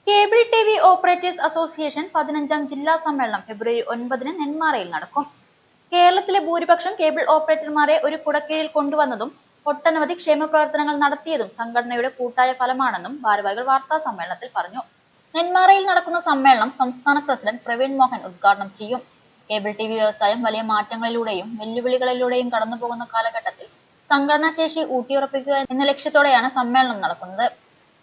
Cable TV. Operators association 15ാം ജില്ലാ സമ്മേളനം ഫെബ്രുവരി 9-ന് നെന്മാറയിൽ നടക്കും. കേരളത്തിലെ ഭൂരിപക്ഷം കേബിൾ ഓപ്പറേറ്റർമാരെ ഒരു കുടക്കീഴിൽ കൊണ്ടുവന്നതും ഒട്ടനവധി ക്ഷേമപ്രവർത്തനങ്ങൾ നടത്തിയതും സംഘടനയുടെ കൂട്ടായ ഫലമാണെന്നും ഭാരവാഹികൾ വാർത്താസമ്മേളനത്തിൽ പറഞ്ഞു. നെന്മാറയിൽ നടക്കുന്ന സമ്മേളനം സംസ്ഥാന പ്രസിഡന്റ് പ്രവീൺ മോഹൻ ഉദ്ഘാടനം ചെയ്യും. Cable TV. വ്യവസായം വലിയ മാറ്റങ്ങളിലൂടെയും വെല്ലുവിളികളിലൂടെയും കടന്നുപോകുന്ന കാലഘട്ടത്തിൽ സംഘടനാശേഷി ഊട്ടിയുറപ്പിക്കുക എന്ന ലക്ഷ്യത്തോടെയാണ് സമ്മേളനം നടക്കുന്നത്.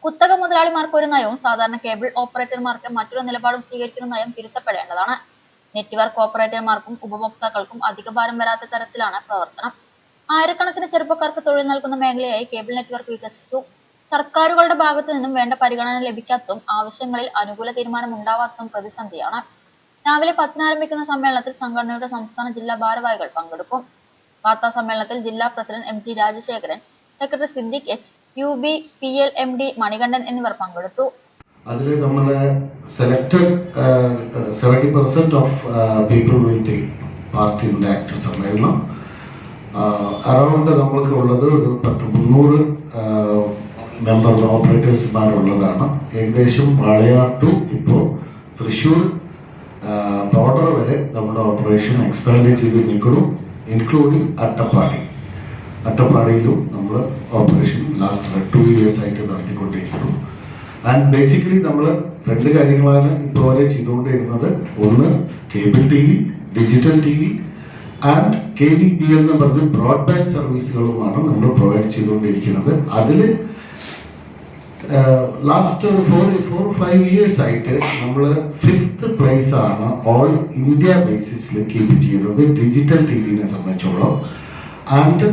കുത്തക മുതലാളിമാർക്ക് ഒരു നയവും സാധാരണ കേബിൾ ഓപ്പറേറ്റർമാർക്ക് മറ്റൊരു നിലപാടും സ്വീകരിക്കുന്ന നയം തിരുത്തപ്പെടേണ്ടതാണ്. നെറ്റ്വർക്ക് ഓപ്പറേറ്റർമാർക്കും ഉപഭോക്താക്കൾക്കും അധിക ഭാരം വരാത്ത തരത്തിലാണ് പ്രവർത്തനം. ആയിരക്കണക്കിന് ചെറുപ്പക്കാർക്ക് തൊഴിൽ നൽകുന്ന മേഖലയായി കേബിൾ നെറ്റ്വർക്ക് വികസിച്ചു. സർക്കാരുകളുടെ ഭാഗത്തു നിന്നും വേണ്ട പരിഗണന ലഭിക്കാത്തതും ആവശ്യങ്ങളിൽ അനുകൂല തീരുമാനം ഉണ്ടാവാത്തതും പ്രതിസന്ധിയാണ്. രാവിലെ 10-ന് ആരംഭിക്കുന്ന സമ്മേളനത്തിൽ സംഘടനയുടെ സംസ്ഥാന ജില്ലാ ഭാരവാഹികൾ പങ്കെടുക്കും. വാർത്താ സമ്മേളനത്തിൽ ജില്ലാ president MG Rajasekharan, secretary Siddique H, UB PLMD Manikandan എന്നിവർ പങ്കെടുത്തു. അതിൽ നമ്മളെ selected 70% of people will take part in that സമ്മേളനം. അറൗണ്ട് നമ്മൾക്ക് ഉള്ളത് ഒരു 300 മെമ്പർ ഓപ്പറേറ്റേഴ്സ്മാരുള്ളതാണ്. ഏകദേശം വാളയാർ ടു ഇപ്പോൾ തൃശ്ശൂർ ബോർഡർ വരെ നമ്മുടെ ഓപ്പറേഷൻ എക്സ്പാൻഡ് ചെയ്ത് നിൽക്കണം, ഇൻക്ലൂഡിങ് അട്ടപ്പാടിയിലും നമ്മൾ ഓപ്പറേഷൻ ലാസ്റ്റ് 2 years ആയിട്ട് നടത്തിക്കൊണ്ടിരിക്കുന്നു. ആൻഡ് ബേസിക്കലി നമ്മൾ 2 കാര്യങ്ങളാണ് ഇതുപോലെ ചെയ്തുകൊണ്ടിരുന്നത്. ഒന്ന് cable TV, digital TV and KDBL എന്ന് പറഞ്ഞ് ബ്രോഡ്ബാൻഡ് സർവീസുകളുമാണ് നമ്മൾ പ്രൊവൈഡ് ചെയ്തുകൊണ്ടിരിക്കുന്നത്. അതിൽ ലാസ്റ്റ് 4-5 years ആയിട്ട് നമ്മൾ 5th place ആണ് ഓൾ ഇന്ത്യ ബേസിസിൽ കീപ്പ് ചെയ്യുന്നത് ഡിജിറ്റൽ TVനെ സംബന്ധിച്ചോളം. ആൻഡ്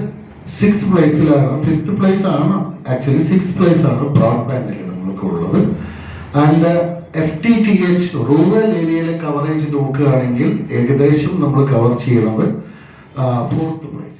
6th പ്ലേസിലാണ്, 5th place ആണ് ആക്ച്വലി 6th place ആണ് ബ്രോഡ്ബാൻഡിൽ നമ്മൾക്ക് ഉള്ളത്. ആൻഡ് FTTH റൂറൽ ഏരിയയിലെ കവറേജ് നോക്കുകയാണെങ്കിൽ ഏകദേശം നമ്മൾ കവർ ചെയ്യുന്നത് 4th place.